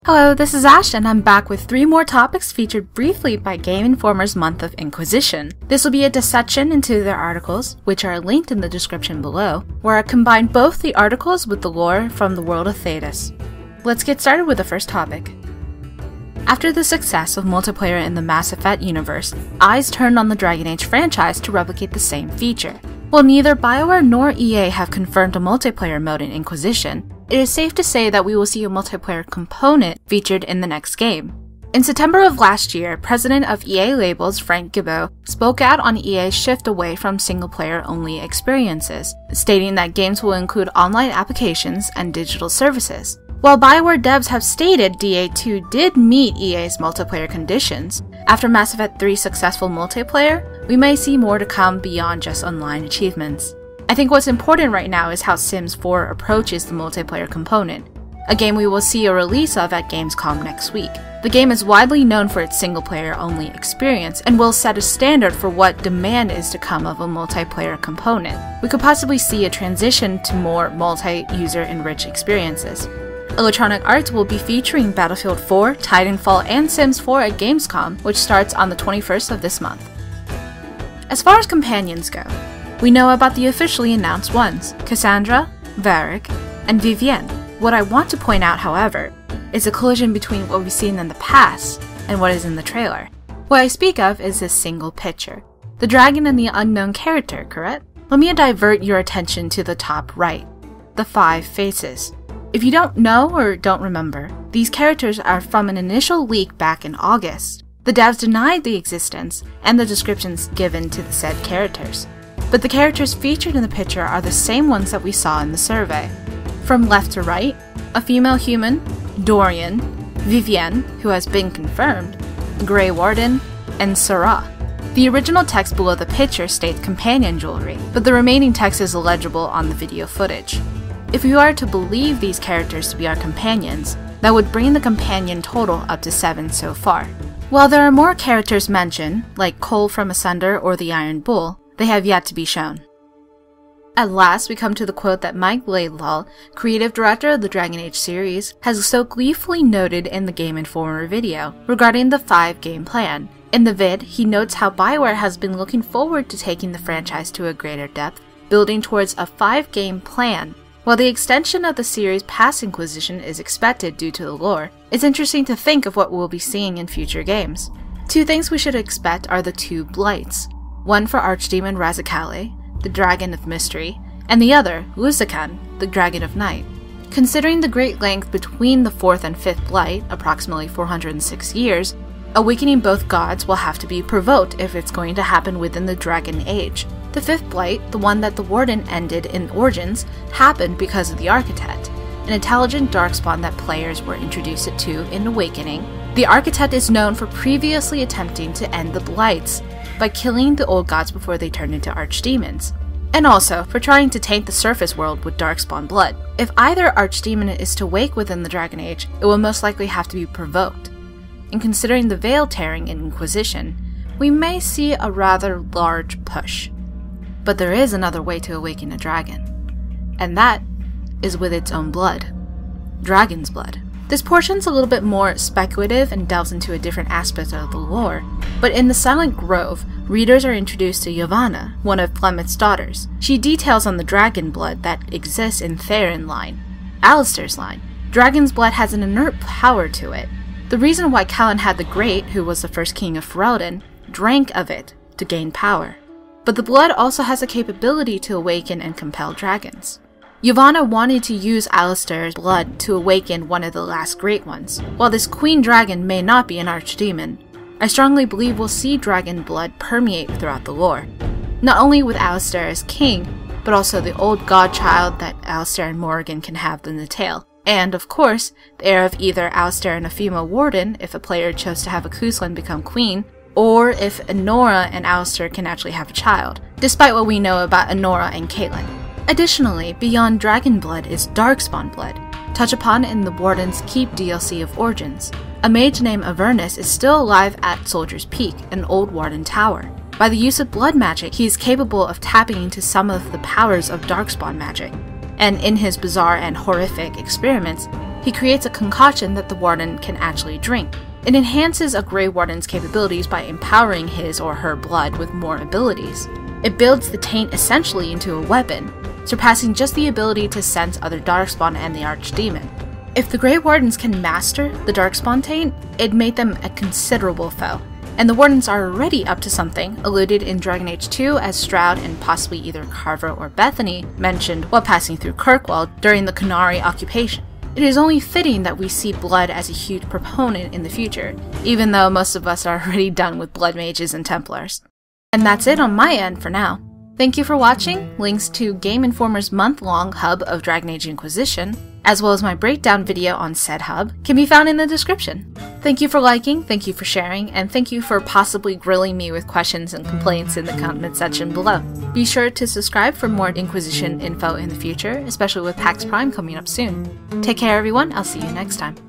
Hello, this is Ash, and I'm back with 3 more topics featured briefly by Gameinformer's month of Inquisition. This will be a dissection into their articles, which are linked in the description below, where I combine both the articles with the lore from the world of Thedas. Let's get started with the first topic. After the success of multiplayer in the Mass Effect universe, eyes turned on the Dragon Age franchise to replicate the same feature. While neither BioWare nor EA have confirmed a multiplayer mode in Inquisition, it is safe to say that we will see a multiplayer component featured in the next game. In September of last year, President of EA Labels Frank Gibeau spoke out on EA's shift away from single-player-only experiences, stating that games will include online applications and digital services. While BioWare devs have stated DA2 did meet EA's multiplayer conditions, after Mass Effect 3's successful multiplayer, we may see more to come beyond just online achievements. I think what's important right now is how Sims 4 approaches the multiplayer component, a game we will see a release of at Gamescom next week. The game is widely known for its single-player-only experience and will set a standard for what demand is to come of a multiplayer component. We could possibly see a transition to more multi-user enriched experiences. Electronic Arts will be featuring Battlefield 4, Titanfall, and Sims 4 at Gamescom, which starts on the 21st of this month. As far as companions go, we know about the officially announced ones, Cassandra, Varric, and Vivienne. What I want to point out, however, is a collision between what we've seen in the past and what is in the trailer. What I speak of is this single picture, the dragon and the unknown character, correct? Let me divert your attention to the top right, the 5 faces. If you don't know or don't remember, these characters are from an initial leak back in August. The devs denied the existence and the descriptions given to the said characters. But the characters featured in the picture are the same ones that we saw in the survey. From left to right, a female human, Dorian, Vivienne, who has been confirmed, Grey Warden, and Sarah. The original text below the picture states companion jewelry, but the remaining text is illegible on the video footage. If we are to believe these characters to be our companions, that would bring the companion total up to 7 so far. While there are more characters mentioned, like Cole from Asunder or the Iron Bull, they have yet to be shown. At last, we come to the quote that Mike Laidlaw, creative director of the Dragon Age series, has so gleefully noted in the Gameinformer video regarding the 5-game plan. In the vid, he notes how BioWare has been looking forward to taking the franchise to a greater depth, building towards a 5-game plan. While the extension of the series past Inquisition is expected due to the lore, it's interesting to think of what we'll be seeing in future games. 2 things we should expect are the 2 blights. One for Archdemon Razakale, the Dragon of Mystery, and the other, Lusican, the Dragon of Night. Considering the great length between the 4th and 5th Blight, approximately 406 years, awakening both gods will have to be provoked if it's going to happen within the Dragon Age. The 5th Blight, the one that the Warden ended in Origins, happened because of the Architect, an intelligent darkspawn that players were introduced to in Awakening. The Architect is known for previously attempting to end the Blights by killing the old gods before they turned into archdemons, and also for trying to taint the surface world with darkspawn blood. If either archdemon is to wake within the Dragon Age, it will most likely have to be provoked. And considering the veil tearing in Inquisition, we may see a rather large push. But there is another way to awaken a dragon, and that is with its own blood. Dragon's blood. This portion's a little bit more speculative and delves into a different aspect of the lore, but in the Silent Grove, readers are introduced to Yavanna, one of Clement's daughters. She details on the dragon blood that exists in Theron line, Alistair's line. Dragon's blood has an inert power to it. The reason why Callan had the Great, who was the first king of Ferelden, drank of it to gain power. But the blood also has a capability to awaken and compel dragons. Yavanna wanted to use Alistair's blood to awaken one of the last Great Ones. While this Queen Dragon may not be an archdemon, I strongly believe we'll see dragon blood permeate throughout the lore. Not only with Alistair as king, but also the old godchild that Alistair and Morrigan can have in the tale. And, of course, the heir of either Alistair and a female warden if a player chose to have a Kuslan become queen, or if Enora and Alistair can actually have a child, despite what we know about Enora and Caitlyn. Additionally, beyond dragon blood is darkspawn blood, touched upon in the Warden's Keep DLC of Origins. A mage named Avernus is still alive at Soldier's Peak, an old Warden tower. By the use of blood magic, he is capable of tapping into some of the powers of darkspawn magic, and in his bizarre and horrific experiments, He creates a concoction that the Warden can actually drink. It enhances a Grey Warden's capabilities by empowering his or her blood with more abilities. It builds the taint essentially into a weapon, surpassing just the ability to sense other Darkspawn and the Archdemon. If the Grey Wardens can master the Darkspawn taint, it made them a considerable foe, and the Wardens are already up to something, alluded in Dragon Age 2 as Stroud and possibly either Carver or Bethany mentioned while passing through Kirkwall during the Qunari occupation. It is only fitting that we see blood as a huge proponent in the future, even though most of us are already done with blood mages and Templars. And that's it on my end for now. Thank you for watching. Links to Gameinformer's month-long hub of Dragon Age Inquisition, as well as my breakdown video on said hub, can be found in the description. Thank you for liking, thank you for sharing, and thank you for possibly grilling me with questions and complaints in the comment section below. Be sure to subscribe for more Inquisition info in the future, especially with PAX Prime coming up soon. Take care everyone, I'll see you next time.